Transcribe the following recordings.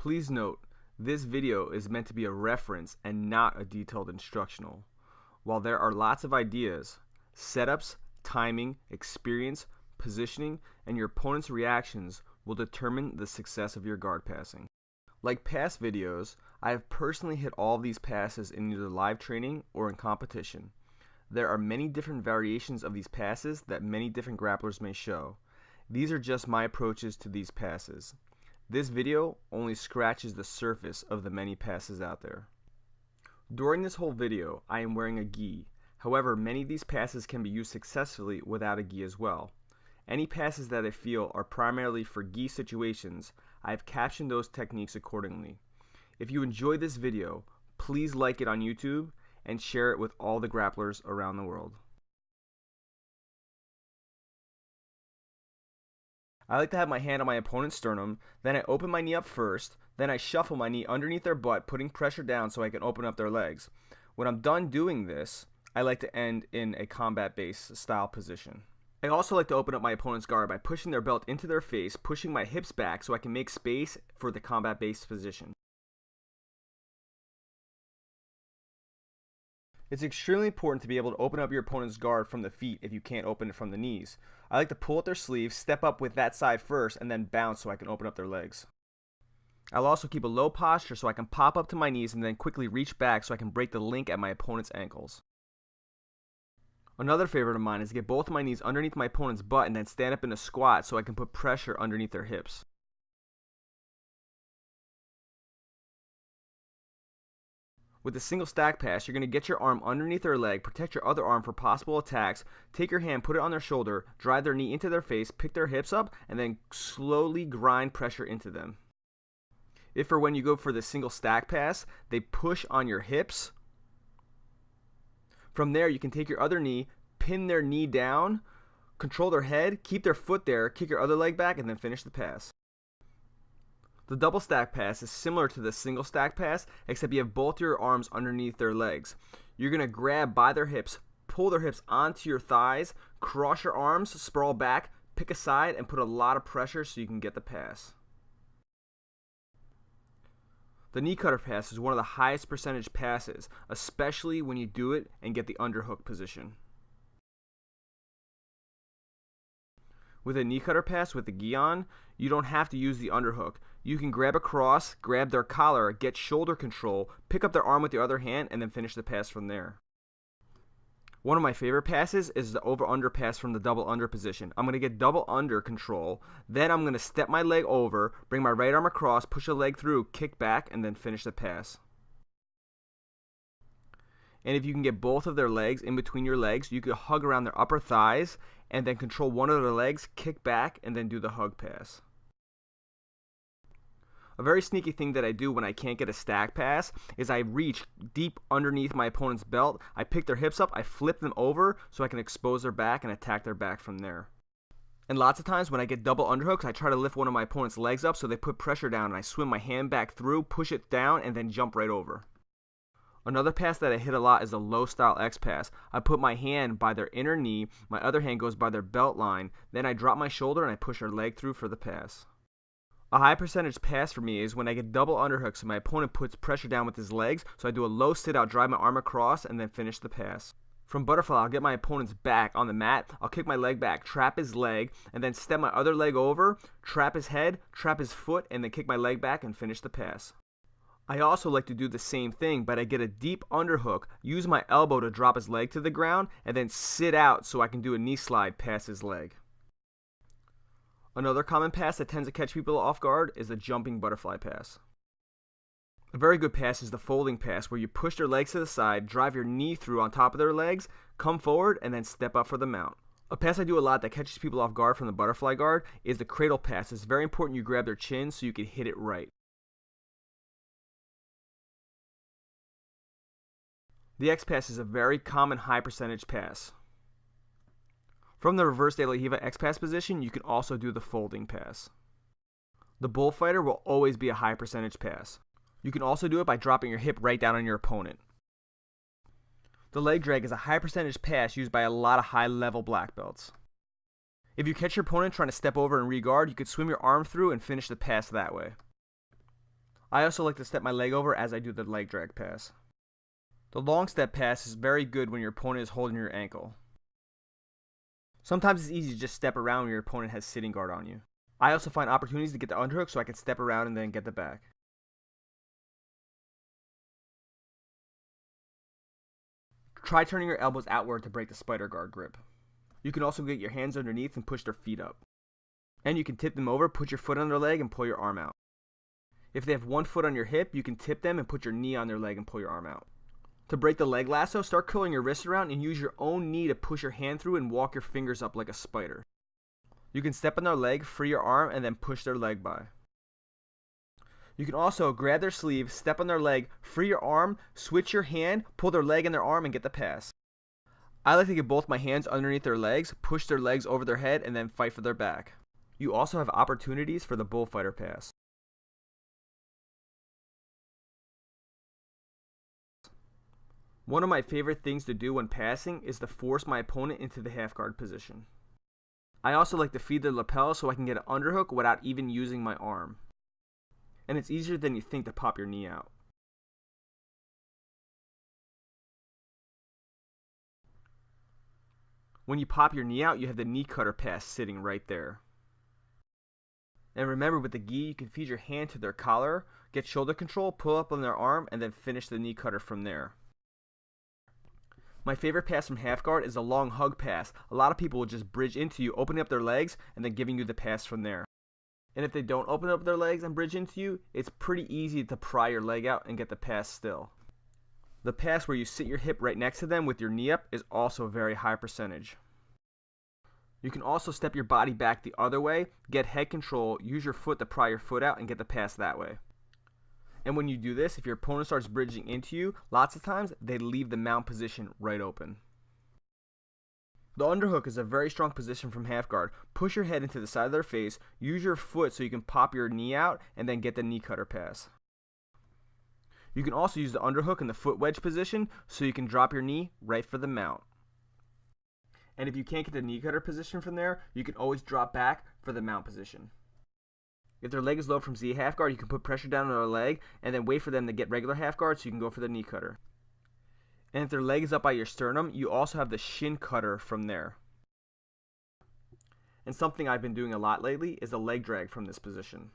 Please note, this video is meant to be a reference and not a detailed instructional. While there are lots of ideas, setups, timing, experience, positioning, and your opponent's reactions will determine the success of your guard passing. Like past videos, I have personally hit all of these passes in either live training or in competition. There are many different variations of these passes that many different grapplers may show. These are just my approaches to these passes. This video only scratches the surface of the many passes out there. During this whole video, I am wearing a gi. However, many of these passes can be used successfully without a gi as well. Any passes that I feel are primarily for gi situations, I have captioned those techniques accordingly. If you enjoyed this video, please like it on YouTube and share it with all the grapplers around the world. I like to have my hand on my opponent's sternum, then I open my knee up first, then I shuffle my knee underneath their butt, putting pressure down so I can open up their legs. When I'm done doing this, I like to end in a combat-based style position. I also like to open up my opponent's guard by pushing their belt into their face, pushing my hips back so I can make space for the combat-based position. It's extremely important to be able to open up your opponent's guard from the feet if you can't open it from the knees. I like to pull at their sleeves, step up with that side first, and then bounce so I can open up their legs. I'll also keep a low posture so I can pop up to my knees and then quickly reach back so I can break the link at my opponent's ankles. Another favorite of mine is to get both of my knees underneath my opponent's butt and then stand up in a squat so I can put pressure underneath their hips. With a single stack pass, you're going to get your arm underneath their leg, protect your other arm for possible attacks, take your hand, put it on their shoulder, drive their knee into their face, pick their hips up, and then slowly grind pressure into them. If or when you go for the single stack pass, they push on your hips. From there, you can take your other knee, pin their knee down, control their head, keep their foot there, kick your other leg back, and then finish the pass. The double stack pass is similar to the single stack pass, except you have both your arms underneath their legs. You're going to grab by their hips, pull their hips onto your thighs, cross your arms, sprawl back, pick a side, and put a lot of pressure so you can get the pass. The knee cutter pass is one of the highest percentage passes, especially when you do it and get the underhook position. With a knee cutter pass with the gi on, you don't have to use the underhook. You can grab across, grab their collar, get shoulder control, pick up their arm with the other hand, and then finish the pass from there. One of my favorite passes is the over-under pass from the double under position. I'm going to get double under control, then I'm going to step my leg over, bring my right arm across, push a leg through, kick back, and then finish the pass. And if you can get both of their legs in between your legs, you could hug around their upper thighs and then control one of their legs, kick back, and then do the hug pass. A very sneaky thing that I do when I can't get a stack pass is I reach deep underneath my opponent's belt, I pick their hips up, I flip them over so I can expose their back and attack their back from there. And lots of times when I get double underhooks, I try to lift one of my opponent's legs up so they put pressure down and I swim my hand back through, push it down, and then jump right over. Another pass that I hit a lot is the low style X pass. I put my hand by their inner knee, my other hand goes by their belt line, then I drop my shoulder and I push their leg through for the pass. A high percentage pass for me is when I get double underhooks and my opponent puts pressure down with his legs, so I do a low sit out, drive my arm across, and then finish the pass. From butterfly, I'll get my opponent's back on the mat, I'll kick my leg back, trap his leg, and then step my other leg over, trap his head, trap his foot, and then kick my leg back and finish the pass. I also like to do the same thing, but I get a deep underhook, use my elbow to drop his leg to the ground, and then sit out so I can do a knee slide past his leg. Another common pass that tends to catch people off guard is the jumping butterfly pass. A very good pass is the folding pass where you push their legs to the side, drive your knee through on top of their legs, come forward, and then step up for the mount. A pass I do a lot that catches people off guard from the butterfly guard is the cradle pass. It's very important you grab their chin so you can hit it right. The X pass is a very common high percentage pass. From the reverse de la Hiva X pass position, you can also do the folding pass. The bullfighter will always be a high percentage pass. You can also do it by dropping your hip right down on your opponent. The leg drag is a high percentage pass used by a lot of high level black belts. If you catch your opponent trying to step over and re-guard, you could swim your arm through and finish the pass that way. I also like to step my leg over as I do the leg drag pass. The long step pass is very good when your opponent is holding your ankle. Sometimes it's easy to just step around when your opponent has sitting guard on you. I also find opportunities to get the underhook so I can step around and then get the back. Try turning your elbows outward to break the spider guard grip. You can also get your hands underneath and push their feet up. And you can tip them over, put your foot on their leg, and pull your arm out. If they have one foot on your hip, you can tip them and put your knee on their leg and pull your arm out. To break the leg lasso, start curling your wrist around and use your own knee to push your hand through and walk your fingers up like a spider. You can step on their leg, free your arm, and then push their leg by. You can also grab their sleeve, step on their leg, free your arm, switch your hand, pull their leg and their arm, and get the pass. I like to get both my hands underneath their legs, push their legs over their head, and then fight for their back. You also have opportunities for the bullfighter pass. One of my favorite things to do when passing is to force my opponent into the half guard position. I also like to feed their lapel so I can get an underhook without even using my arm. And it's easier than you think to pop your knee out. When you pop your knee out, you have the knee cutter pass sitting right there. And remember, with the gi, you can feed your hand to their collar, get shoulder control, pull up on their arm, and then finish the knee cutter from there. My favorite pass from half guard is a long hug pass. A lot of people will just bridge into you, opening up their legs, and then giving you the pass from there. And if they don't open up their legs and bridge into you, it's pretty easy to pry your leg out and get the pass still. The pass where you sit your hip right next to them with your knee up is also a very high percentage. You can also step your body back the other way, get head control, use your foot to pry your foot out, and get the pass that way. And when you do this, if your opponent starts bridging into you, lots of times they leave the mount position right open. The underhook is a very strong position from half guard. Push your head into the side of their face, use your foot so you can pop your knee out, and then get the knee cutter pass. You can also use the underhook in the foot wedge position so you can drop your knee right for the mount. And if you can't get the knee cutter position from there, you can always drop back for the mount position. If their leg is low from Z half guard, you can put pressure down on their leg and then wait for them to get regular half guard so you can go for the knee cutter. And if their leg is up by your sternum, you also have the shin cutter from there. And something I've been doing a lot lately is a leg drag from this position.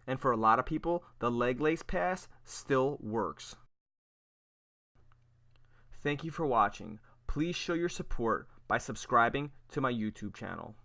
And for a lot of people, the leg lace pass still works. Thank you for watching. Please show your support by subscribing to my YouTube channel.